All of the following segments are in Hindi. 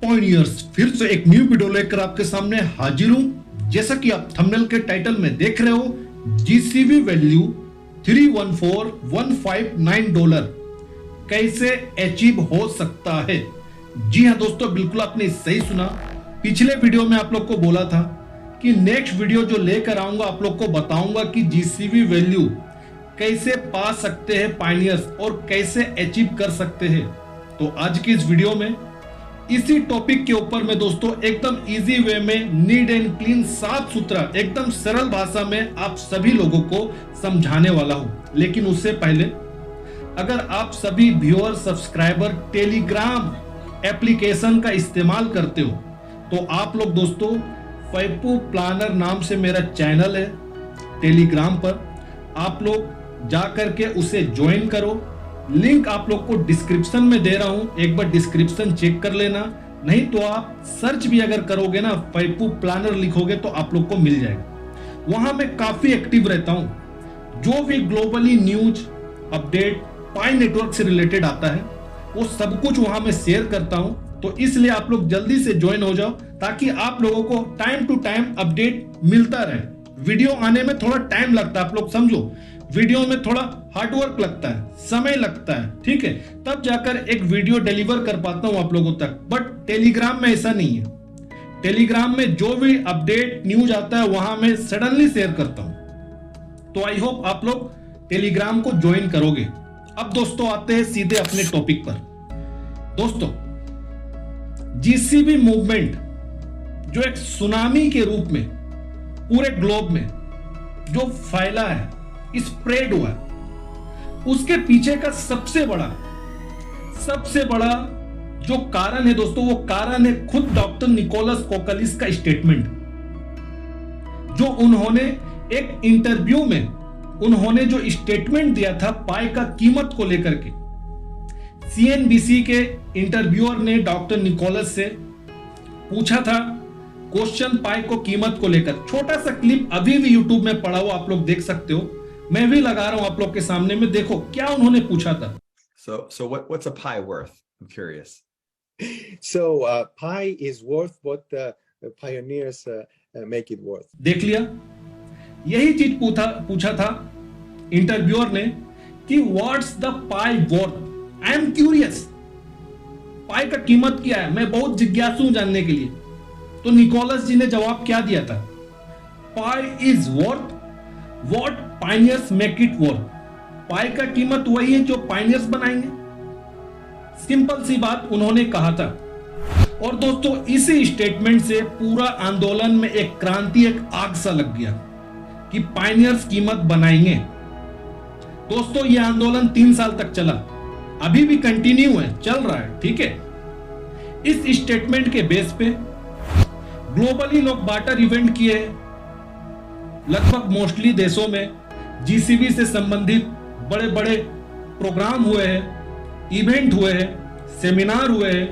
पॉइनियर्स फिर से एक न्यू वीडियो लेकर आपके सामने हाजिर हूं। जैसा कि आप थंबनेल के टाइटल में देख रहे हो, जीसीबी वैल्यू $314,159 कैसे अचीव हो सकता है। जी हां दोस्तों, बिल्कुल आपने सही सुना। पिछले वीडियो में आप लोग को बोला था कि नेक्स्ट वीडियो जो लेकर आऊंगा आप लोग को बताऊंगा कि जीसीबी वैल्यू कैसे पा सकते हैं पायनियर्स और कैसे अचीव कर सकते हैं। तो आज की इस वीडियो में इसी टॉपिक के ऊपर मैं दोस्तों एकदम इजी वे में नीट एंड क्लीन, साफ सुथरा, एकदम सरल भाषा में आप सभी लोगों को समझाने वाला हूं। लेकिन उससे पहले अगर आप सभी व्यूअर सब्सक्राइबर टेलीग्राम एप्लीकेशन का इस्तेमाल करते हो तो आप लोग दोस्तों फैपू प्लानर नाम से मेरा चैनल है टेलीग्राम पर, आप लोग जा करके उसे ज्वाइन करो। लिंक आप लोग को डिस्क्रिप्शन में दे रहा हूं, एक बार डिस्क्रिप्शन चेक कर लेना। नहीं तो आप सर्च भी अगर करोगे ना, फैपू प्लानर लिखोगे तो आप लोग को मिल जाएगा। वहां मैं काफी एक्टिव रहता हूं। जो भी ग्लोबली न्यूज अपडेट पाई नेटवर्क से रिलेटेड आता है वो सब कुछ वहां मैं शेयर करता हूं। तो इसलिए आप लोग जल्दी से ज्वाइन हो जाओ ताकि आप लोगों को टाइम टू टाइम अपडेट मिलता रहे। वीडियो आने में थोड़ा टाइम लगता है, आप लोग समझो, वीडियो में थोड़ा हार्डवर्क लगता है, समय लगता है, ठीक है, तब जाकर एक वीडियो डिलीवर कर पाता हूं आप लोगों तक। बट टेलीग्राम में ऐसा नहीं है। टेलीग्राम में जो भी अपडेट न्यूज आता है वहां मैं सडनली शेयर करता हूं। तो आई होप आप लोग टेलीग्राम को ज्वाइन करोगे। अब दोस्तों आते हैं सीधे अपने टॉपिक पर। दोस्तों, जीसीबी मूवमेंट जो एक सुनामी के रूप में पूरे ग्लोब में जो फैला है, स्प्रेड हुआ है, उसके पीछे का सबसे बड़ा जो कारण है दोस्तों, वो कारण है खुद डॉक्टर निकोलस कोकलिस का स्टेटमेंट, जो उन्होंने एक इंटरव्यू में उन्होंने जो स्टेटमेंट दिया था पाई का कीमत को लेकर के। सीएनबीसी के इंटरव्यूअर ने डॉक्टर निकोलस से पूछा था क्वेश्चन पाई को कीमत को लेकर। छोटा सा क्लिप अभी भी यूट्यूब में पड़ा हुआ, आप लोग देख सकते हो, मैं भी लगा रहा हूं आप लोग के सामने में। देखो क्या उन्होंने पूछा था। So what's a pie worth? I'm curious. So pi is worth what the pioneers make it worth. देख लिया, यही चीज पूछा था इंटरव्यूअर ने कि what's the pi worth. I am curious, पाई का कीमत क्या है, मैं बहुत जिज्ञासु हूं जानने के लिए। तो निकोलस जी ने जवाब क्या दिया था, pi is worth what pioneers make it worth. पाई का कीमत वही है जो पायनियर्स बनाएंगे। सिंपल सी बात उन्होंने कहा था। और दोस्तों इसी स्टेटमेंट से पूरा आंदोलन में एक क्रांति, एक आग सा लग गया कि पायनियर्स कीमत बनाएंगे। दोस्तों ये आंदोलन 3 साल तक चला, अभी भी कंटिन्यू है, चल रहा है, ठीक है। इस स्टेटमेंट के बेस पे ग्लोबली लोग बार्टर इवेंट किए, लगभग मोस्टली देशों में जीसीबी से संबंधित बड़े बड़े प्रोग्राम हुए हैं, इवेंट हुए हैं, सेमिनार हुए हैं।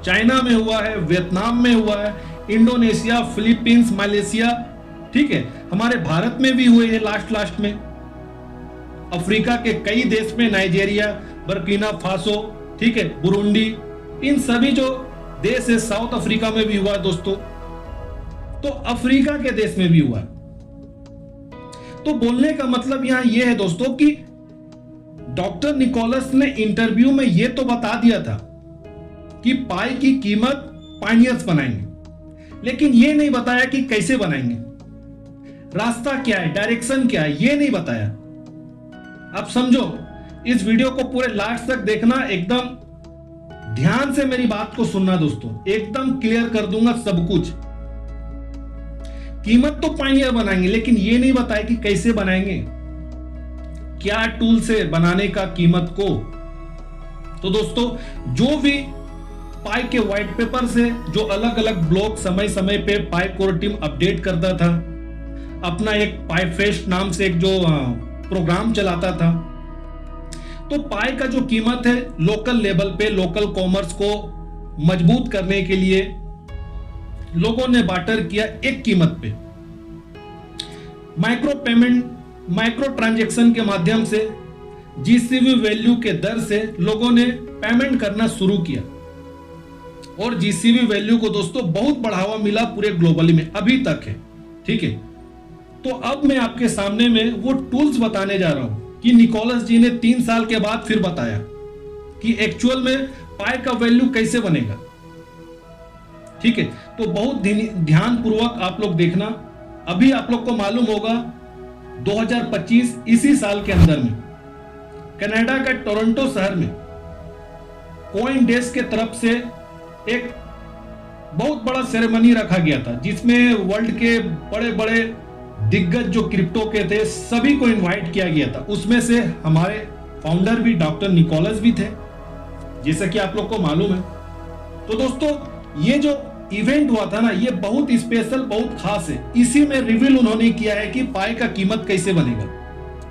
चाइना में हुआ है, वियतनाम में हुआ है, इंडोनेशिया, फिलीपींस, मलेशिया, ठीक है, हमारे भारत में भी हुए हैं लास्ट में। अफ्रीका के कई देश में, नाइजीरिया, बर्किना फासो, ठीक है, बुरुंडी, इन सभी जो देश है, साउथ अफ्रीका में भी हुआ है दोस्तों, तो अफ्रीका के देश में भी हुआ है। तो बोलने का मतलब यहां यह है दोस्तों कि डॉक्टर निकोलस ने इंटरव्यू में यह तो बता दिया था कि पाई की कीमत पायनियर्स बनाएंगे, लेकिन यह नहीं बताया कि कैसे बनाएंगे, रास्ता क्या है, डायरेक्शन क्या है, यह नहीं बताया। आप समझो, इस वीडियो को पूरे लास्ट तक देखना, एकदम ध्यान से मेरी बात को सुनना दोस्तों, एकदम क्लियर कर दूंगा सब कुछ। कीमत तो पायनियर बनाएंगे, लेकिन ये नहीं बताया कि कैसे बनाएंगे, क्या टूल से बनाने का कीमत को। तो दोस्तों जो भी पाई के व्हाइट पेपर से जो अलग अलग ब्लॉग समय समय पे पाई कोर टीम अपडेट करता था, अपना एक पाई फेस्ट नाम से एक जो प्रोग्राम चलाता था, तो पाई का जो कीमत है लोकल लेवल पे, लोकल कॉमर्स को मजबूत करने के लिए लोगों ने बार्टर किया एक कीमत पे। माइक्रो पेमेंट, माइक्रो ट्रांजैक्शन के माध्यम से जीसीबी वैल्यू के दर से लोगों ने पेमेंट करना शुरू किया। और जीसीबी वैल्यू को दोस्तों बहुत बढ़ावा मिला पूरे ग्लोबली में, अभी तक है। ठीक है, तो अब मैं आपके सामने में वो टूल्स बताने जा रहा हूं कि निकोलस जी ने 3 साल के बाद फिर बताया कि एक्चुअल में पाई का वैल्यू कैसे बनेगा। ठीक है, तो बहुत ध्यान पूर्वक आप लोग देखना। अभी आप लोग को मालूम होगा 2025 इसी साल के अंदर में कनाडा का टोरंटो शहर में कॉइनडेस्क के तरफ से एक बहुत बड़ा सेरेमनी रखा गया था, जिसमें वर्ल्ड के बड़े बड़े दिग्गज जो क्रिप्टो के थे सभी को इनवाइट किया गया था। उसमें से हमारे फाउंडर भी डॉक्टर निकोलस भी थे, जैसा कि आप लोग को मालूम है। तो दोस्तों ये जो इवेंट हुआ था ना, ये बहुत स्पेशल, बहुत खास है। इसी में रिवील उन्होंने किया है कि पाई का कीमत कैसे बनेगा।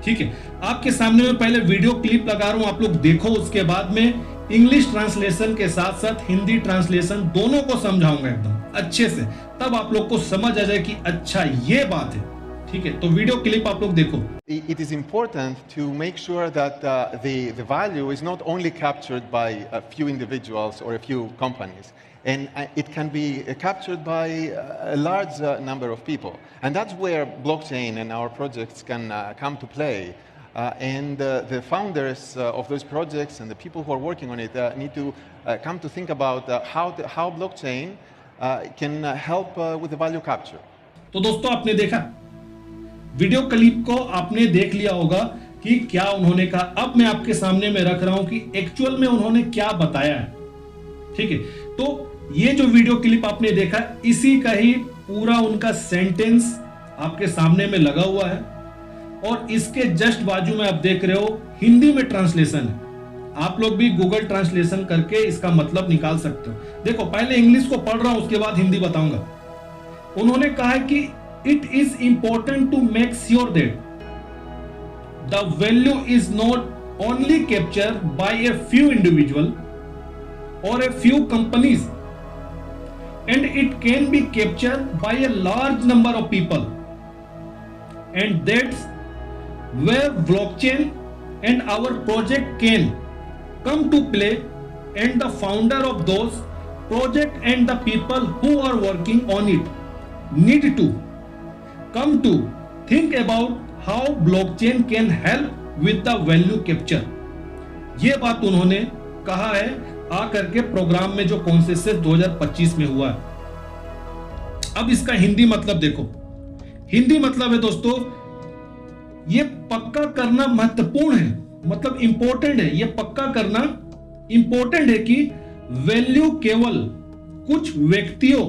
ठीक है, आपके सामने में पहले वीडियो क्लिप लगा रहा हूं, आप लोग देखो। उसके बाद में इंग्लिश ट्रांसलेशन के साथ साथ हिंदी ट्रांसलेशन दोनों को समझाऊंगा एकदम अच्छे से, तब आप लोग को समझ आ जाए कि अच्छा ये बात है। ठीक है, तो वीडियो क्लिप आप लोग देखो। It is important to make sure that the value is not only captured by a few individuals or a few companies, and it can be captured by a large number of people. And that's where blockchain and our projects can come to play. And the founders of those projects and the people who are working on it need to come to think about how blockchain can help with the value capture. तो दोस्तों आपने देखा वीडियो क्लिप को, आपने देख लिया होगा कि क्या उन्होंने कहा। अब मैं आपके सामने में रख रहा हूं कि एक्चुअल में उन्होंने क्या बताया है। ठीक है, तो ये जो वीडियो क्लिप आपने देखा, इसी का ही पूरा उनका सेंटेंस आपके सामने में लगा हुआ है, और इसके जस्ट बाजू में आप देख रहे हो हिंदी में ट्रांसलेशन है। आप लोग भी गूगल ट्रांसलेशन करके इसका मतलब निकाल सकते हो। देखो, पहले इंग्लिश को पढ़ रहा हूं, उसके बाद हिंदी बताऊंगा। उन्होंने कहा है कि it is important to make sure that the value is not only captured by a few individual or a few companies, and it can be captured by a large number of people, and that's where blockchain and our project can come to play, and the founder of those project and the people who are working on it need to come to think about how blockchain can help with the value capture। ये बात उन्होंने कहा है आकर के प्रोग्राम में जो कॉन्सेंसस 2025 में हुआ है। अब इसका हिंदी मतलब देखो। हिंदी मतलब है दोस्तों, ये पक्का करना महत्वपूर्ण है, मतलब इंपॉर्टेंट है। ये पक्का करना इंपॉर्टेंट है कि वैल्यू केवल कुछ व्यक्तियों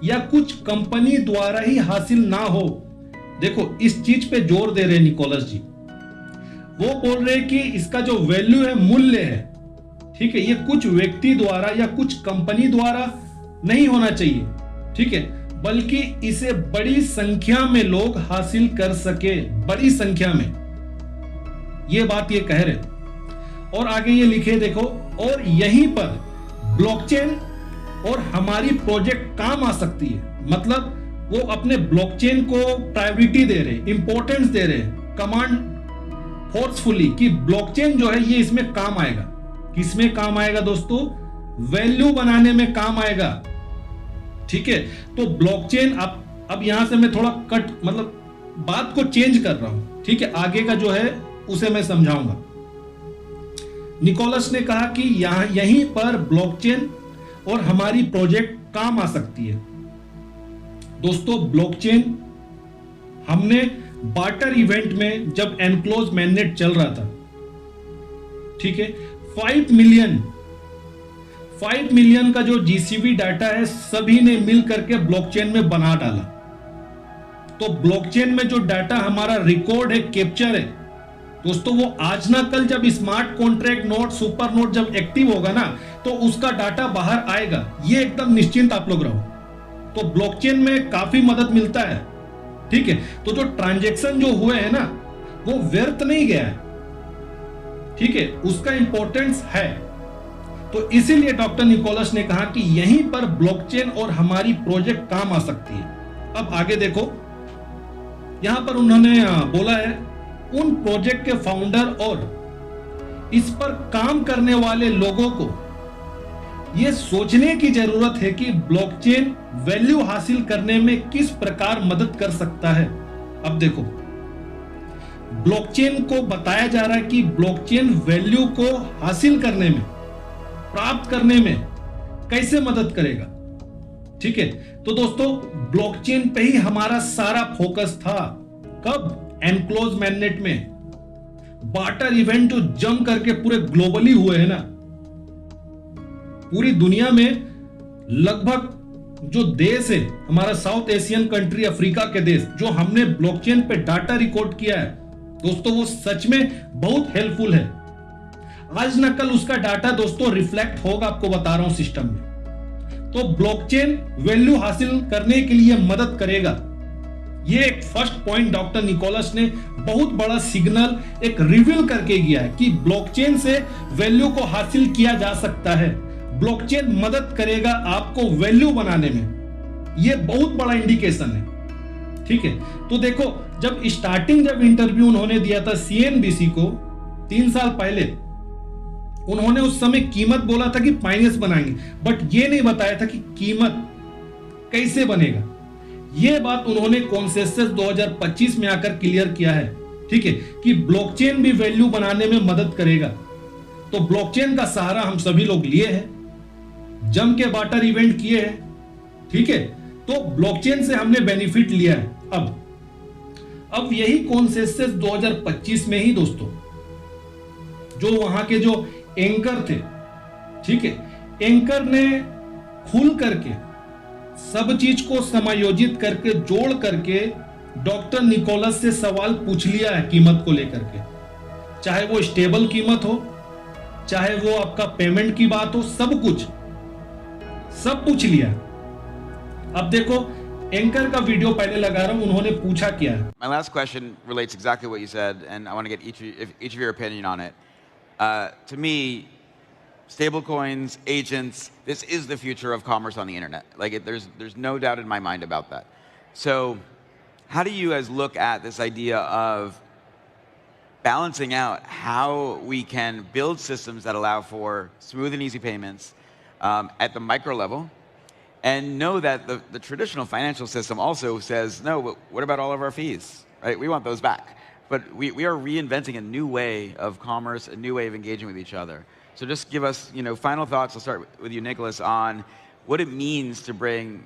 या कुछ कंपनी द्वारा ही हासिल ना हो। देखो, इस चीज पे जोर दे रहे निकोलस जी। वो बोल रहे कि इसका जो वैल्यू है, मूल्य है, ठीक है, ये कुछ व्यक्ति द्वारा या कुछ कंपनी द्वारा नहीं होना चाहिए। ठीक है, बल्कि इसे बड़ी संख्या में लोग हासिल कर सके, बड़ी संख्या में। ये बात ये कह रहे। और आगे ये लिखे देखो, और यहीं पर ब्लॉकचेन और हमारी प्रोजेक्ट काम आ सकती है। मतलब वो अपने ब्लॉकचेन को प्रायोरिटी दे रहे, इंपॉर्टेंस दे रहे, कमांड फोर्सफुली कि ब्लॉकचेन जो है ये इसमें काम आएगा। किसमें काम आएगा दोस्तों? वैल्यू बनाने में काम आएगा। ठीक है, तो ब्लॉकचेन अब यहां से मैं थोड़ा कट, मतलब बात को चेंज कर रहा हूं। ठीक है, आगे का जो है उसे मैं समझाऊंगा। निकोलस ने कहा कि यहीं पर ब्लॉकचेन और हमारी प्रोजेक्ट काम आ सकती है। दोस्तों, ब्लॉकचेन हमने बार्टर इवेंट में जब एनक्लोज मैननेट चल रहा था, ठीक है, 5 मिलियन का जो जीसीबी डाटा है सभी ने मिल करके ब्लॉकचेन में बना डाला। तो ब्लॉकचेन में जो डाटा हमारा रिकॉर्ड है, कैप्चर है दोस्तों, वो आज ना कल जब smart contract node, super node जब एक्टिव होगा ना, तो उसका डाटा बाहर आएगा। ये एकदम निश्चिंत आप लोग रहो। तो ब्लॉकचेन में काफी मदद मिलता है। ठीक है, तो जो ट्रांजैक्शन जो हुए हैं ना, वो व्यर्थ नहीं गया है। ठीक है, उसका इंपॉर्टेंस है। तो इसीलिए डॉक्टर निकोलस ने कहा कि यहीं पर ब्लॉकचेन और हमारी प्रोजेक्ट काम आ सकती है। अब आगे देखो, यहां पर उन्होंने बोला है उन प्रोजेक्ट के फाउंडर और इस पर काम करने वाले लोगों को ये सोचने की जरूरत है कि ब्लॉकचेन वैल्यू हासिल करने में किस प्रकार मदद कर सकता है। अब देखो, ब्लॉकचेन को बताया जा रहा है कि ब्लॉकचेन वैल्यू को हासिल करने में, प्राप्त करने में कैसे मदद करेगा। ठीक है, तो दोस्तों ब्लॉकचेन पे ही हमारा सारा फोकस था। कब? एनक्लोज मैननेट में बार्टर इवेंट जो जम करके पूरे ग्लोबली हुए हैं ना, पूरी दुनिया में लगभग जो देश है हमारा साउथ एशियन कंट्री, अफ्रीका के देश, जो हमने ब्लॉकचेन पे डाटा रिकॉर्ड किया है दोस्तों, वो सच में बहुत हेल्पफुल है। आज ना कल उसका डाटा दोस्तों रिफ्लेक्ट होगा, आपको बता रहा हूं सिस्टम में। तो ब्लॉकचेन वैल्यू हासिल करने के लिए मदद करेगा। ये एक फर्स्ट पॉइंट डॉक्टर निकोलस ने बहुत बड़ा सिग्नल एक रिवील करके गया है कि ब्लॉकचेन से वैल्यू को हासिल किया जा सकता है। ब्लॉकचेन मदद करेगा आपको वैल्यू बनाने में। ये बहुत बड़ा इंडिकेशन है। ठीक है, तो देखो जब इंटरव्यू उन्होंने दिया था सीएनबीसी को 3 साल पहले, उन्होंने उस समय कीमत बोला था कि फाइनेंस बनाएंगे, बट ये नहीं बताया था कि कीमत कैसे बनेगा। ये बात उन्होंने कॉन्सेंसस 2025 में आकर क्लियर किया है। ठीक है, कि ब्लॉकचेन भी वैल्यू बनाने में मदद करेगा। तो ब्लॉकचेन का सहारा हम सभी लोग लिए हैं, जम के बार्टर इवेंट किए हैं। ठीक है, तो ब्लॉकचेन से हमने बेनिफिट लिया है। अब यही कॉन्सेंसस 2025 में ही दोस्तों, जो वहां के जो एंकर थे, ठीक है, एंकर ने खुल करके सब चीज को समायोजित करके, जोड़ करके डॉक्टर निकोलस से सवाल पूछ लिया है कीमत को लेकर के। चाहे वो स्टेबल कीमत हो, चाहे वो आपका पेमेंट की बात हो, सब पूछ लिया। अब देखो एंकर का वीडियो पहले लगा रहा हूं, उन्होंने पूछा क्या है। My last question relates exactly what you said, and I want to get each of your opinion on it. To me, stablecoins, agents, this is the future of commerce on the internet. Like, there's no doubt in my mind about that. So, how do you guys look at this idea of balancing out how we can build systems that allow for smooth and easy payments at the micro level, and know that the traditional financial system also says, no, but what about all of our fees, right? We want those back. But we are reinventing a new way of commerce, a new way of engaging with each other. So just give us, final thoughts. I'll start with you, Nicholas, on what it means to bring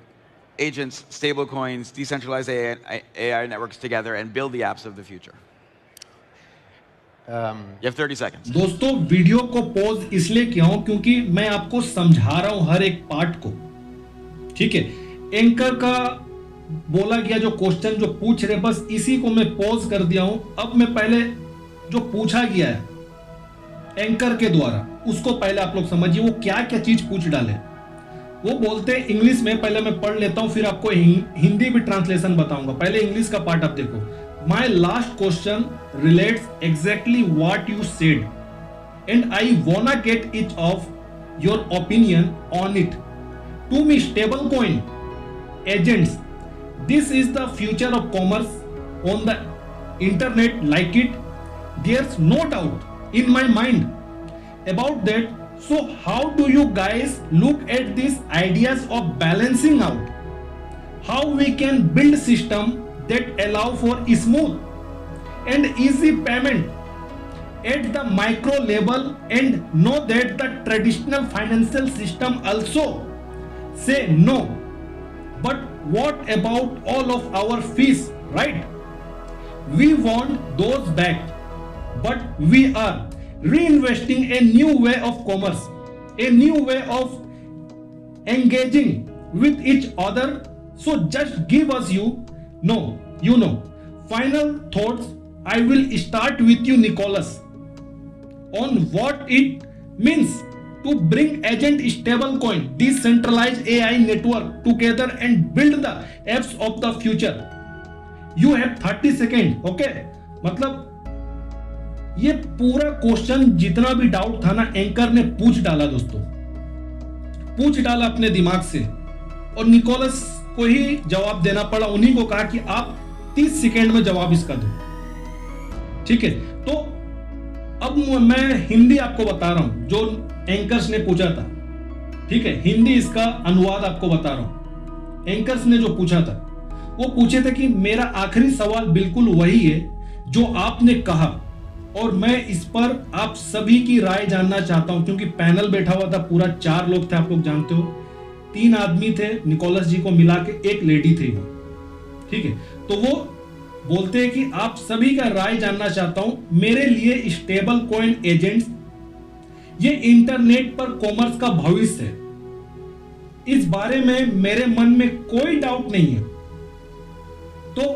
agents, stablecoins, decentralized AI networks together and build the apps of the future. You have 30 seconds. दोस्तों वीडियो को पॉज इसलिए किया हूं क्योंकि मैं आपको समझा रहा हूं हर एक पार्ट को। ठीक है, एंकर का बोला गया जो क्वेश्चन जो पूछ रहे, बस इसी को मैं पॉज कर दिया हूं। अब मैं पहले जो पूछा गया है एंकर के द्वारा, उसको पहले आप लोग समझिए वो क्या क्या चीज पूछ डाले। वो बोलते हैं इंग्लिश में, पहले मैं पढ़ लेता हूं, फिर आपको हिंदी भी ट्रांसलेशन बताऊंगा। पहले इंग्लिश का पार्ट आप देखो। My last question relates exactly what you said, and I wanna get each of your opinion on it. To me, stablecoin, agents, this is the future of commerce on the internet like it. There's no doubt in my mind about that. So how do you guys look at these ideas of balancing out? How we can build system that allow for smooth and easy payment at the micro level, and know that the traditional financial system also say no, but what about all of our fees, right? We want those back, but we are reinvesting a new way of commerce, a new way of engaging with each other. So just give us final thoughts. I will start with you, Nicholas, on what it means to bring agent, stablecoin, decentralized AI network together and build the apps of the future. You have 30 seconds, okay? मतलब ये पूरा क्वेश्चन जितना भी डाउट था ना, एंकर ने पूछ डाला दोस्तों, पूछ डाला अपने दिमाग से, और निकोलस को ही जवाब देना पड़ा। उन्हीं को कहा कि आप 30 सेकेंड में जवाब इसका दो। ठीक है, तो अब मैं हिंदी आपको बता रहा हूं जो एंकर्स ने पूछा था। ठीक है, हिंदी इसका अनुवाद आपको बता रहा हूं। एंकर्स ने जो पूछा था, वो पूछे थे कि मेरा आखिरी सवाल बिल्कुल वही है जो आपने कहा, और मैं इस पर आप सभी की राय जानना चाहता हूं, क्योंकि पैनल बैठा हुआ था पूरा 4 लोग थे, आप लोग जानते हो, 3 आदमी थे निकोलस जी को मिला के, 1 लेडी थी वो, ठीक है। तो वो बोलते हैं कि आप सभी का राय जानना चाहता हूं, मेरे लिए स्टेबल कॉइन एजेंट्स ये इंटरनेट पर कॉमर्स का भविष्य है, इस बारे में मेरे मन में कोई डाउट नहीं है। तो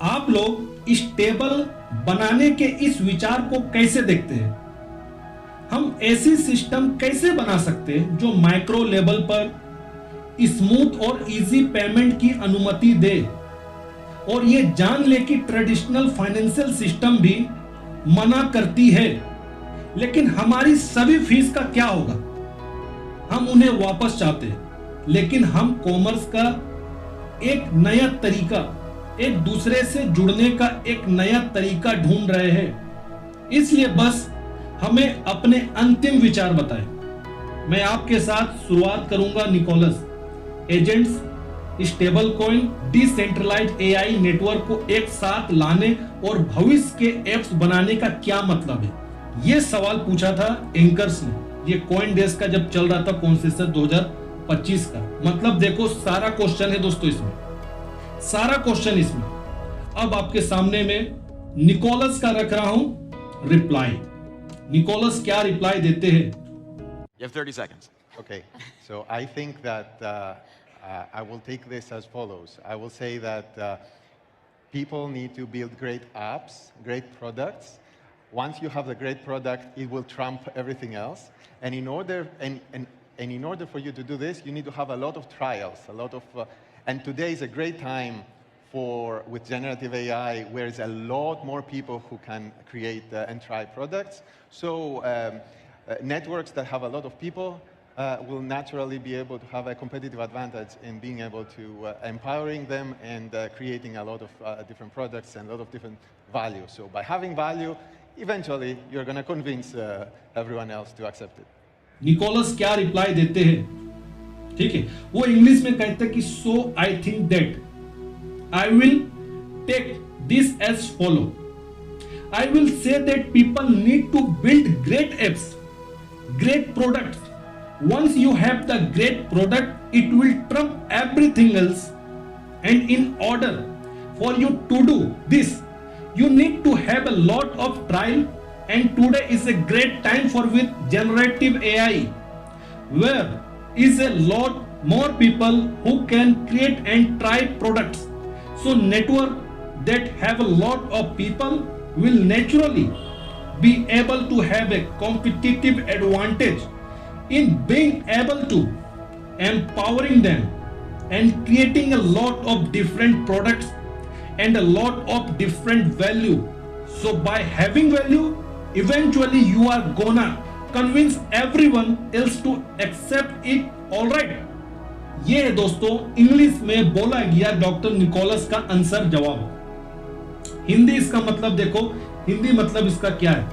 आप लोग स्टेबल बनाने के इस विचार को कैसे देखते हैं? हम ऐसी सिस्टम कैसे बना सकते हैं जो माइक्रो लेवल पर स्मूथ और इजी पेमेंट की अनुमति दे, और ये जान ले कि ट्रेडिशनल फाइनेंशियल सिस्टम भी मना करती है, लेकिन हमारी सभी फीस का क्या होगा? हम उन्हें वापस चाहते हैं, लेकिन हम कॉमर्स का एक नया तरीका, एक दूसरे से जुड़ने का एक नया तरीका ढूंढ रहे हैं। इसलिए बस हमें अपने अंतिम विचार बताएं। मैं आपके साथ शुरुआत करूंगा Nicholas. Agents, stable coin, decentralised AI network को एक साथ लाने और भविष्य के एप्स बनाने का क्या मतलब है? यह सवाल पूछा था एंकर्स ने। ये कॉइन डेज का जब चल रहा था कॉन्सेशन 2025 का। मतलब देखो, सारा क्वेश्चन है दोस्तों इसमें, सारा क्वेश्चन इसमें। अब आपके सामने में निकोलस का रख रहा हूं रिप्लाई। निकोलस क्या रिप्लाई देते हैं? You have 30 seconds. Okay, so I think that I will take this as follows. I will say that people need to build great apps, great products. Once you have the great product, it will trump everything else. And in order for you to do this, you need to have a lot of trials, and today is a great time with generative AI, where there's a lot more people who can create and try products. So networks that have a lot of people will naturally be able to have a competitive advantage in being able to empowering them and creating a lot of different products and a lot of different value. So by having value, eventually you're going to convince everyone else to accept it. Nicholas क्या रिप्लाई देते हैं? ठीक है, वो इंग्लिश में कहते हैं कि सो I think that I will take this as follow. I will say that people need to build great apps, great products. Once you have the great product, it will trump everything else. And in order for you to do this, you need to have a lot of trial. And today is a great time for with generative AI, where is a lot more people who can create and try products. So network that have a lot of people will naturally be able to have a competitive advantage in being able to empowering them and creating a lot of different products and a lot of different value. So by having value, eventually you are gonna convince everyone else to accept it. All right, ये दोस्तों इंग्लिश में बोला गया डॉक्टर निकोलस का आंसर जवाब। हिंदी इसका मतलब देखो, हिंदी मतलब इसका क्या है?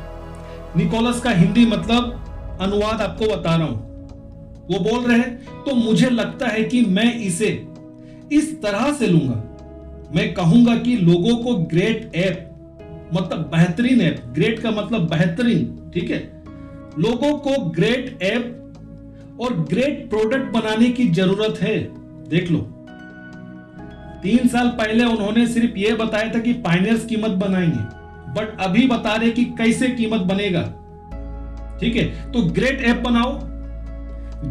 निकोलस का हिंदी मतलब अनुवाद आपको बता रहा हूं। वो बोल रहे हैं, तो मुझे लगता है कि मैं इसे इस तरह से लूंगा। मैं कहूंगा कि लोगों को ग्रेट ऐप मतलब बेहतरीन ऐप, ग्रेट का मतलब बेहतरीन, ठीक है, लोगों को ग्रेट ऐप और ग्रेट प्रोडक्ट बनाने की जरूरत है। देख लो, 3 साल पहले उन्होंने सिर्फ यह बताया था कि पायनियर्स कीमत बनाएंगे, बट अभी बता रहे कि कैसे कीमत बनेगा। ठीक है, तो ग्रेट ऐप बनाओ,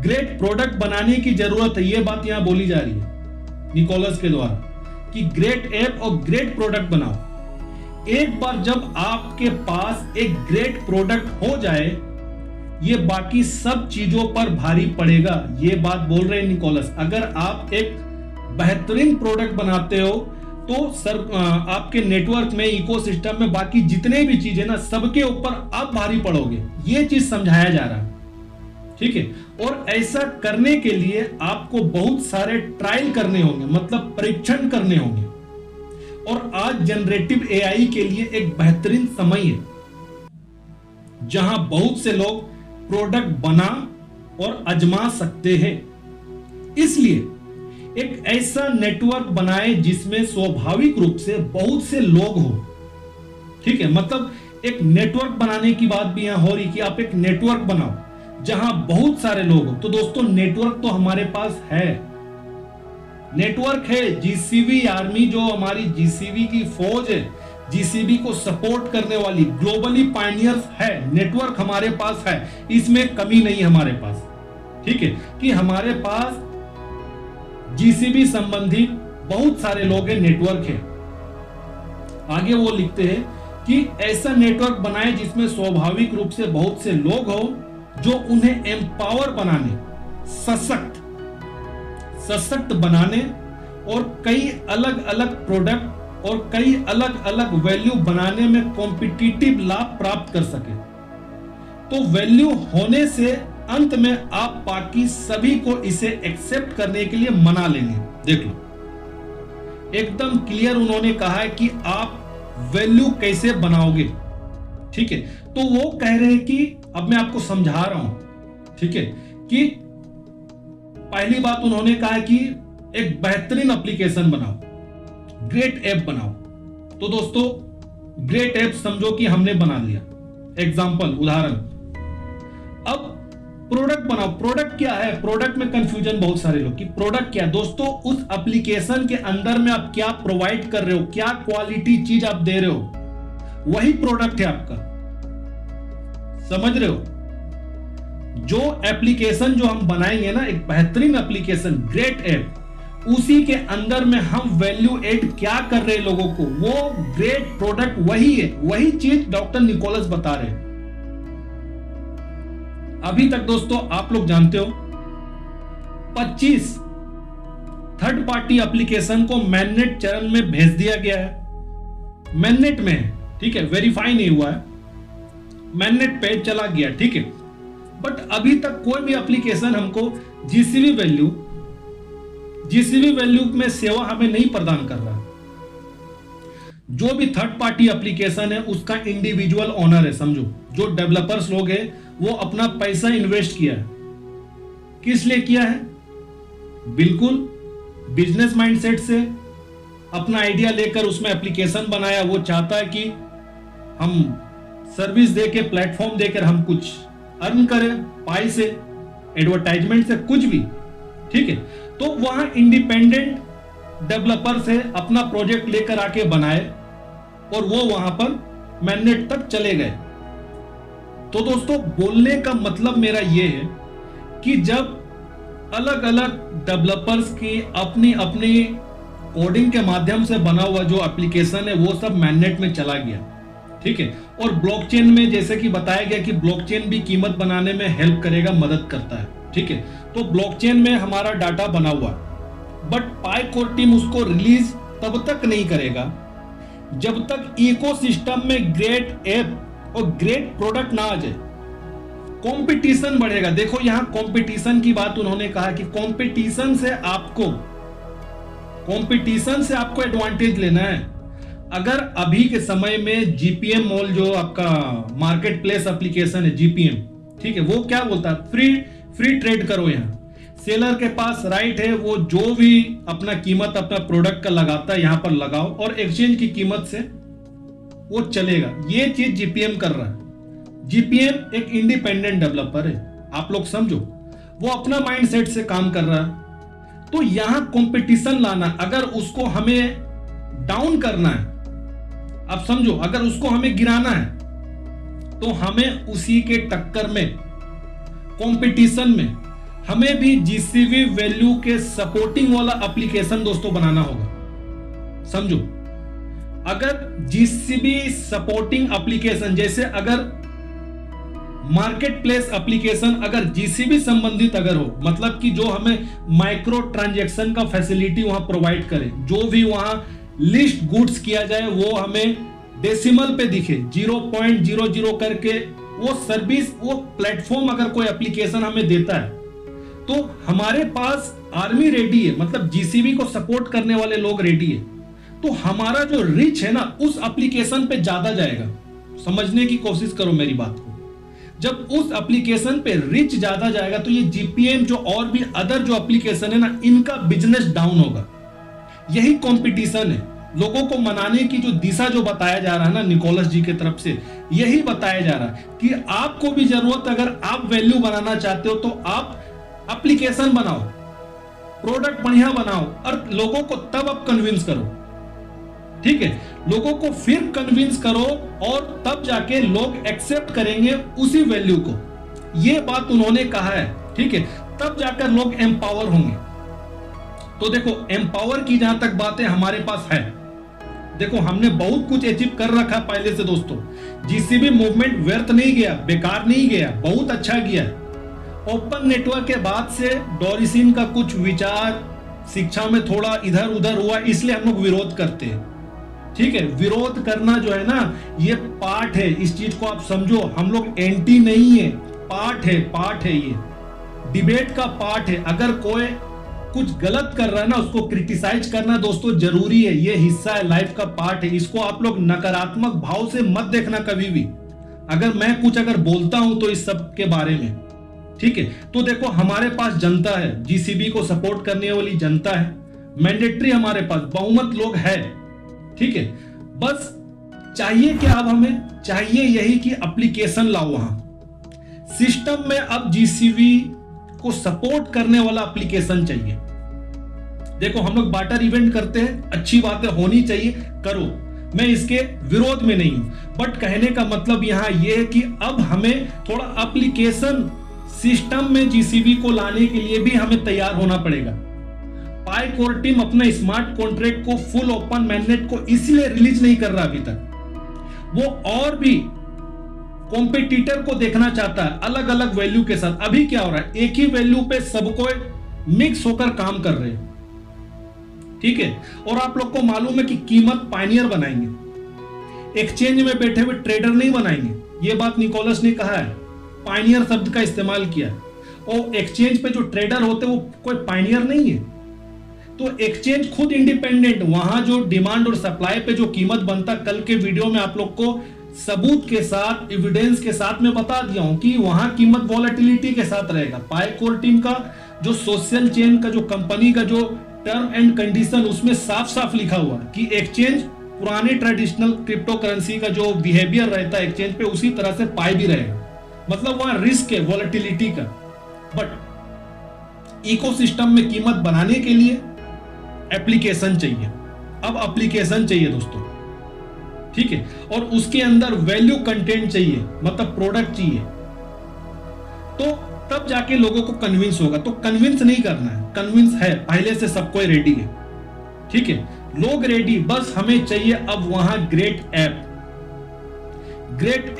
ग्रेट प्रोडक्ट बनाने की जरूरत है। यह बात यहां बोली जा रही है निकोलस के द्वारा कि ग्रेट ऐप और ग्रेट प्रोडक्ट बनाओ। एक बार जब आपके पास एक ग्रेट प्रोडक्ट हो जाए, ये बाकी सब चीजों पर भारी पड़ेगा। ये बात बोल रहे हैं निकोलस। अगर आप एक बेहतरीन प्रोडक्ट बनाते हो तो आपके नेटवर्क में, इकोसिस्टम में बाकी जितने भी चीजें ना, सबके ऊपर आप भारी पड़ोगे। ये चीज समझाया जा रहा है, ठीक है। और ऐसा करने के लिए आपको बहुत सारे ट्रायल करने होंगे, मतलब परीक्षण करने होंगे। और आज जनरेटिव एआई के लिए एक बेहतरीन समय है, जहां बहुत से लोग प्रोडक्ट बना और आजमा सकते हैं। इसलिए एक ऐसा नेटवर्क बनाए जिसमें स्वाभाविक रूप से बहुत से लोग हो। ठीक है, मतलब एक नेटवर्क बनाने की बात भी यहां हो रही कि आप एक नेटवर्क बनाओ जहां बहुत सारे लोग हो। तो दोस्तों नेटवर्क तो हमारे पास है, नेटवर्क है। जीसीबी आर्मी जो हमारी जीसीबी की फौज है, जीसीबी को सपोर्ट करने वाली ग्लोबली पायनियर्स है, नेटवर्क हमारे पास है, इसमें कमी नहीं हमारे पास। ठीक है, कि हमारे पास जीसीबी संबंधी बहुत सारे लोग हैं, नेटवर्क है। आगे वो लिखते हैं कि ऐसा नेटवर्क बनाए जिसमें स्वाभाविक रूप से बहुत से लोग हो जो उन्हें एम्पावर बनाने, सशक्त बनाने और कई अलग अलग प्रोडक्ट और कई अलग अलग वैल्यू बनाने में कॉम्पिटिटिव लाभ प्राप्त कर सके। तो वैल्यू होने से अंत में आप बाकी सभी को इसे एक्सेप्ट करने के लिए मना लेंगे। देख लो, एकदम क्लियर उन्होंने कहा है कि आप वैल्यू कैसे बनाओगे। ठीक है, तो वो कह रहे हैं कि अब मैं आपको समझा रहा हूं। ठीक है, कि पहली बात उन्होंने कहा है कि एक बेहतरीन एप्लीकेशन बनाओ, ग्रेट ऐप बनाओ। तो दोस्तों ग्रेट ऐप समझो कि हमने बना लिया, एग्जांपल उदाहरण। अब प्रोडक्ट बनाओ। प्रोडक्ट क्या है? प्रोडक्ट में कंफ्यूजन बहुत सारे लोग कि प्रोडक्ट क्या है। दोस्तों उस एप्लीकेशन के अंदर में आप क्या प्रोवाइड कर रहे हो, क्या क्वालिटी चीज आप दे रहे हो, वही प्रोडक्ट है आपका। समझ रहे हो? जो एप्लीकेशन जो हम बनाएंगे ना, एक बेहतरीन एप्लीकेशन, ग्रेट ऐप, उसी के अंदर में हम वैल्यू एड क्या कर रहे हैं लोगों को, वो ग्रेट प्रोडक्ट वही है। वही चीज डॉक्टर निकोलस बता रहे हैं। अभी तक दोस्तों आप लोग जानते हो 25 थर्ड पार्टी एप्लीकेशन को मैननेट चरण में भेज दिया गया है। मैननेट में है, ठीक है, वेरीफाई नहीं हुआ है, मैननेट पे चला गया। ठीक है, बट अभी तक कोई भी एप्लीकेशन हमको जीसीबी वैल्यू में सेवा हमें नहीं प्रदान कर रहा। जो भी थर्ड पार्टी एप्लीकेशन है उसका इंडिविजुअल ओनर है। समझो, जो डेवलपर्स लोग हैं वो अपना पैसा इन्वेस्ट किया है। किस लिए किया है? बिल्कुल बिजनेस माइंडसेट से अपना आइडिया लेकर उसमें एप्लीकेशन बनाया। वो चाहता है कि हम सर्विस देके, प्लेटफॉर्म देकर हम कुछ अर्न करें, पाई से, एडवर्टाइजमेंट से, कुछ भी। ठीक है, तो वहां इंडिपेंडेंट डेवलपर से अपना प्रोजेक्ट लेकर आके बनाए और वो वहां पर मैननेट तक चले गए। तो दोस्तों बोलने का मतलब मेरा यह है कि जब अलग अलग डेवलपर्स की अपनी अपनी कोडिंग के माध्यम से बना हुआ जो एप्लीकेशन है वो सब मैननेट में चला गया। ठीक है, और ब्लॉकचेन में जैसे कि बताया गया कि ब्लॉकचेन भी कीमत बनाने में हेल्प करेगा, मदद करता है। ठीक है, तो ब्लॉकचेन में हमारा डाटा बना हुआ है, बट पाई कोर टीम उसको रिलीज तब तक नहीं करेगा जब तक इकोसिस्टम में ग्रेट ऐप और ग्रेट प्रोडक्ट ना आ जाए। कंपटीशन बढ़ेगा। देखो यहां कंपटीशन की बात उन्होंने कहा कि कंपटीशन से आपको एडवांटेज लेना है। अगर अभी के समय में जीपीएम मॉल जो आपका मार्केट प्लेस एप्लीकेशन है, जीपीएम, ठीक है, वो क्या बोलता है? फ्री ट्रेड करो। यहां सेलर के पास राइट है, वो जो भी अपना कीमत अपना प्रोडक्ट का लगाता है यहां पर लगाओ और एक्सचेंज की कीमत से वो चलेगा। ये चीज जीपीएम कर रहा है। जीपीएम एक इंडिपेंडेंट डेवलपर है, आप लोग समझो, वो अपना माइंडसेट से काम कर रहा है। तो यहां कंपटीशन लाना, अगर उसको हमें डाउन करना है, आप समझो, अगर उसको हमें गिराना है तो हमें उसी के टक्कर में, कंपटीशन में, हमें भी जीसीबी वैल्यू के सपोर्टिंग वाला एप्लीकेशन दोस्तों बनाना होगा। समझो, अगर जीसीबी सपोर्टिंग एप्लीकेशन, जैसे अगर मार्केट प्लेस एप्लीकेशन अगर जीसीबी संबंधित अगर हो, मतलब कि जो हमें माइक्रो ट्रांजैक्शन का फैसिलिटी वहां प्रोवाइड करे, जो भी वहां लिस्ट गुड्स किया जाए वो हमें डेसिमल पे दिखे, 0.00 करके वो सर्विस, वो प्लेटफॉर्म अगर कोई एप्लीकेशन हमें देता है तो हमारे पास आर्मी रेडी है, मतलब जीसीबी को सपोर्ट करने वाले लोग रेडी है। तो हमारा जो रिच है ना उस एप्लीकेशन पे ज्यादा जाएगा। समझने की कोशिश करो मेरी बात को। जब उस एप्लीकेशन पे रिच ज्यादा जाएगा तो ये जीपीएम जो और भी अदर जो एप्लीकेशन है ना, इनका बिजनेस डाउन होगा। यही कंपटीशन है। लोगों को मनाने की जो दिशा जो बताया जा रहा है ना निकोलस जी की तरफ से, यही बताया जा रहा है कि आपको भी जरूरत, अगर आप वैल्यू बनाना चाहते हो तो आप एप्लीकेशन बनाओ, प्रोडक्ट बढ़िया बनाओ और लोगों को तब आप कन्विंस करो। ठीक है, लोगों को फिर कन्विंस करो और तब जाके लोग एक्सेप्ट करेंगे उसी वैल्यू को। ये बात उन्होंने कहा है। ठीक है, तब जाकर लोग एम्पावर होंगे। तो देखो, एम्पावर की जहां तक बात है हमारे पास है, देखो हमने बहुत कुछ अचीव कर रखा पहले से दोस्तों। जीसीबी मूवमेंट व्यर्थ नहीं गया, बेकार नहीं गया, बहुत अच्छा गया। ओपन नेटवर्क के बाद से डोरिसिन का कुछ विचार शिक्षा में थोड़ा इधर उधर हुआ, इसलिए हम लोग विरोध करते हैं। ठीक है, विरोध करना जो है ना, ये पार्ट है, इस चीज को आप समझो। हम लोग एंटी नहीं है, पार्ट है ये डिबेट का पार्ट है। अगर कोई कुछ गलत कर रहा है ना, उसको क्रिटिसाइज करना दोस्तों जरूरी है, ये हिस्सा है, लाइफ का पार्ट है। इसको आप लोग नकारात्मक भाव से मत देखना कभी भी। अगर मैं कुछ अगर बोलता हूं तो इस सब के बारे में, ठीक है। तो देखो हमारे पास जनता है, जीसीबी को सपोर्ट करने वाली जनता है, मैंडेटरी हमारे पास बहुमत लोग है। ठीक है, बस चाहिए क्या अब हमें? चाहिए यही कि एप्लीकेशन लाओ वहां सिस्टम में। अब जीसीबी को सपोर्ट करने वाला एप्लीकेशन चाहिए। देखो हम लोग बार्टर इवेंट करते हैं, अच्छी बातें होनी चाहिए, करो, मैं इसके विरोध में नहीं हूं, बट कहने का मतलब यहां यह है कि अब हमें थोड़ा एप्लीकेशन सिस्टम में जीसीबी को लाने के लिए भी हमें तैयार होना पड़ेगा। पाई कोर टीम अपना स्मार्ट कॉन्ट्रैक्ट को फुल ओपन मैनेट को इसलिए रिलीज नहीं कर रहा अभी तक, वो और भी कॉम्पिटिटर को देखना चाहता है अलग अलग वैल्यू के साथ। अभी क्या हो रहा है, एक ही वैल्यू पे सबको मिक्स होकर काम कर रहे हैं। ठीक है, और आप लोग को मालूम है कि कीमत पायनियर बनाएंगे, एक्सचेंज में बैठे हुए ट्रेडर नहीं बनाएंगे। ये बात निकोलस ने कहा है, पायनियर शब्द का इस्तेमाल किया। और एक्सचेंज पे जो ट्रेडर होते हैं वो कोई पायनियर नहीं है। तो एक्सचेंज खुद इंडिपेंडेंट, वहां जो डिमांड और सप्लाई पे जो कीमत बनता, कल के वीडियो में आप लोग को सबूत के साथ, एविडेंस के साथ मैं बता दिया हूं कि वहां कीमत वॉलेटिलिटी के साथ रहेगा। पाई कोर टीम का जो सोशल चेन का जो कंपनी का जो टर्म एंड कंडीशन, उसमें साफ साफ लिखा हुआ कि एक्सचेंज पुराने ट्रेडिशनल क्रिप्टो करेंसी का जो बिहेवियर रहता है एक्सचेंज पे, उसी तरह से पाई भी रहेगा। मतलब वहां रिस्क है वॉलेटिलिटी का। बट इकोसिस्टम में कीमत बनाने के लिए एप्लीकेशन चाहिए। अब एप्लीकेशन चाहिए दोस्तों, ठीक है, और उसके अंदर वैल्यू कंटेंट चाहिए, मतलब प्रोडक्ट चाहिए। तो तब जाके लोगों को कन्विंस होगा। तो कन्विंस नहीं करना है, कन्विंस है पहले से, सबको रेडी है। ठीक है, लोग रेडी, बस हमें चाहिए अब वहां ग्रेट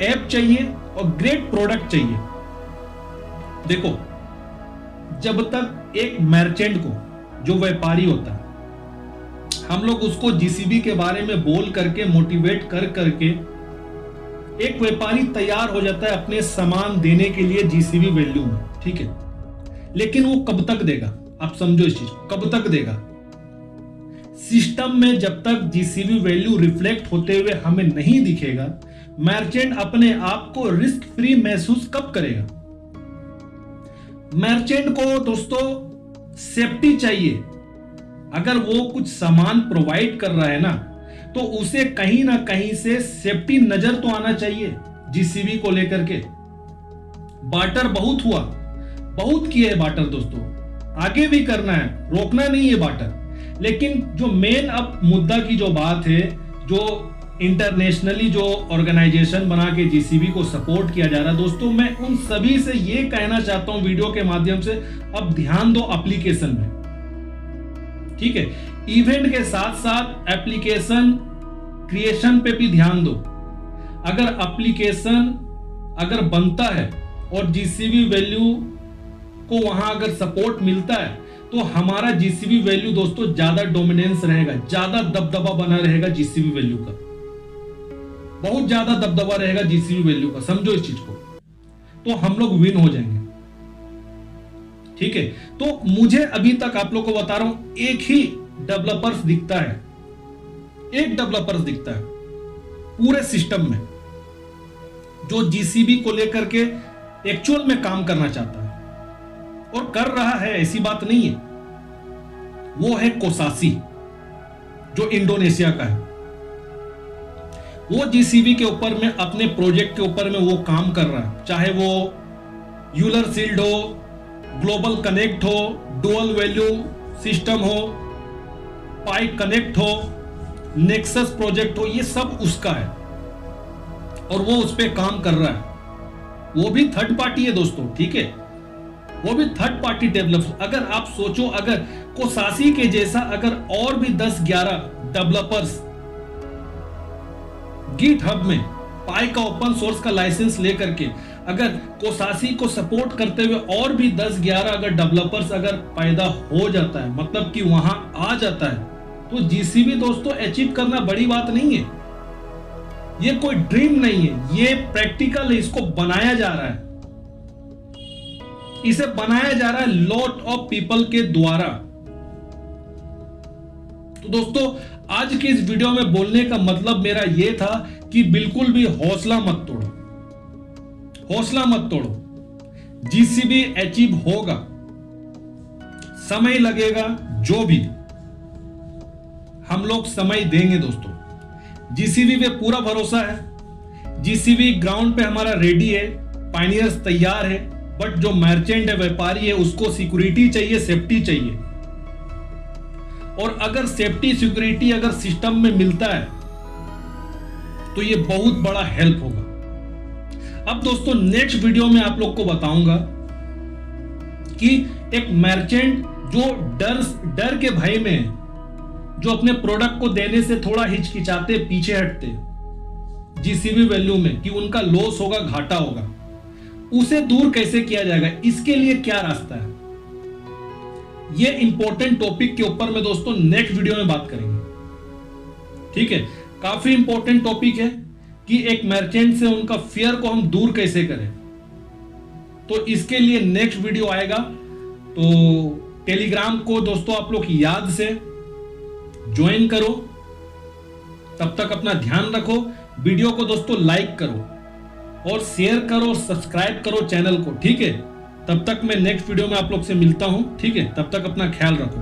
ऐप चाहिए और ग्रेट प्रोडक्ट चाहिए। देखो, जब तक एक मर्चेंट को, जो व्यापारी होता है, हम लोग उसको जीसीबी के बारे में बोल करके मोटिवेट कर करके एक व्यापारी तैयार हो जाता है अपने सामान देने के लिए जीसीबी वैल्यू में। ठीक है, लेकिन वो कब तक देगा? आप समझो इस चीज, कब तक देगा? सिस्टम में जब तक जीसीबी वैल्यू रिफ्लेक्ट होते हुए हमें नहीं दिखेगा, मर्चेंट अपने आप को रिस्क फ्री महसूस कब करेगा? मर्चेंट को दोस्तों सेफ्टी चाहिए। अगर वो कुछ सामान प्रोवाइड कर रहा है ना, तो उसे कहीं ना कहीं से सेफ्टी नजर तो आना चाहिए जीसीबी को लेकर के। बार्टर बहुत हुआ, बहुत किया है बार्टर दोस्तों, आगे भी करना है, रोकना नहीं है बार्टर। लेकिन जो मेन अब मुद्दा की जो बात है, जो इंटरनेशनली जो ऑर्गेनाइजेशन बना के जीसीबी को सपोर्ट किया जा रहा है दोस्तों, मैं उन सभी से ये कहना चाहता हूं वीडियो के माध्यम से, अब ध्यान दो एप्लीकेशन में। ठीक है, इवेंट के साथ साथ एप्लीकेशन क्रिएशन पे भी ध्यान दो। अगर एप्लीकेशन अगर बनता है और जीसीबी वैल्यू को वहां अगर सपोर्ट मिलता है, तो हमारा जीसीबी वैल्यू दोस्तों ज्यादा डोमिनेंस रहेगा, ज्यादा दबदबा बना रहेगा जीसीबी वैल्यू का, बहुत ज्यादा दबदबा रहेगा जीसीबी वैल्यू का। समझो इस चीज को, तो हम लोग विन हो जाएंगे। ठीक है, तो मुझे अभी तक आप लोग को बता रहा हूं, एक ही डेवलपर्स दिखता है, एक डेवलपर्स दिखता है पूरे सिस्टम में, जो जीसीबी को लेकर के एक्चुअल में काम करना चाहता है और कर रहा है, ऐसी बात नहीं है, वो है कोसासी, जो इंडोनेशिया का है। वो जीसीबी के ऊपर में, अपने प्रोजेक्ट के ऊपर में वो काम कर रहा है, चाहे वो यूलर सील्ड हो, ग्लोबल कनेक्ट हो, डुअल वैल्यू सिस्टम हो, पाई कनेक्ट हो, नेक्सस प्रोजेक्ट हो, ये सब उसका है और वो उस पर काम कर रहा है। वो भी थर्ड पार्टी है दोस्तों, ठीक है, वो भी थर्ड पार्टी डेवलपर। अगर आप सोचो, अगर कोसासी के जैसा अगर और भी 10-11 डेवलपर्स गिट हब में पाई का ओपन सोर्स का लाइसेंस लेकर के अगर कोसासी को सपोर्ट करते हुए और भी 10-11 अगर डेवलपर्स अगर पैदा हो जाता है, मतलब कि वहां आ जाता है, तो जीसीबी दोस्तों अचीव करना बड़ी बात नहीं है। ये कोई ड्रीम नहीं है, ये प्रैक्टिकल है, इसको बनाया जा रहा है, इसे बनाया जा रहा है लॉट ऑफ पीपल के द्वारा। तो दोस्तों आज की इस वीडियो में बोलने का मतलब मेरा यह था कि बिल्कुल भी हौसला मत तोड़ो, हौसला मत तोड़ो, जीसीबी अचीव होगा, समय लगेगा, जो भी हम लोग समय देंगे दोस्तों। जीसीबी पे पूरा भरोसा है, जीसीबी ग्राउंड पे हमारा रेडी है, पायनियर्स तैयार है, बट जो मर्चेंट है, व्यापारी है, उसको सिक्योरिटी चाहिए, सेफ्टी चाहिए। और अगर सेफ्टी सिक्योरिटी अगर सिस्टम में मिलता है तो ये बहुत बड़ा हेल्प होगा। अब दोस्तों नेक्स्ट वीडियो में आप लोग को बताऊंगा कि एक मर्चेंट जो डर के भय में है, जो अपने प्रोडक्ट को देने से थोड़ा हिचकिचाते, पीछे हटते जीसीबी वैल्यू में कि उनका लॉस होगा, घाटा होगा, उसे दूर कैसे किया जाएगा, इसके लिए क्या रास्ता है, ये इंपॉर्टेंट टॉपिक के ऊपर में दोस्तों नेक्स्ट वीडियो में बात करेंगे। ठीक है, काफी इंपॉर्टेंट टॉपिक है कि एक मर्चेंट से उनका फियर को हम दूर कैसे करें, तो इसके लिए नेक्स्ट वीडियो आएगा। तो टेलीग्राम को दोस्तों आप लोग याद से ज्वाइन करो, तब तक अपना ध्यान रखो, वीडियो को दोस्तों लाइक करो और शेयर करो और सब्सक्राइब करो चैनल को, ठीक है। तब तक मैं नेक्स्ट वीडियो में आप लोग से मिलता हूं, ठीक है, तब तक अपना ख्याल रखो।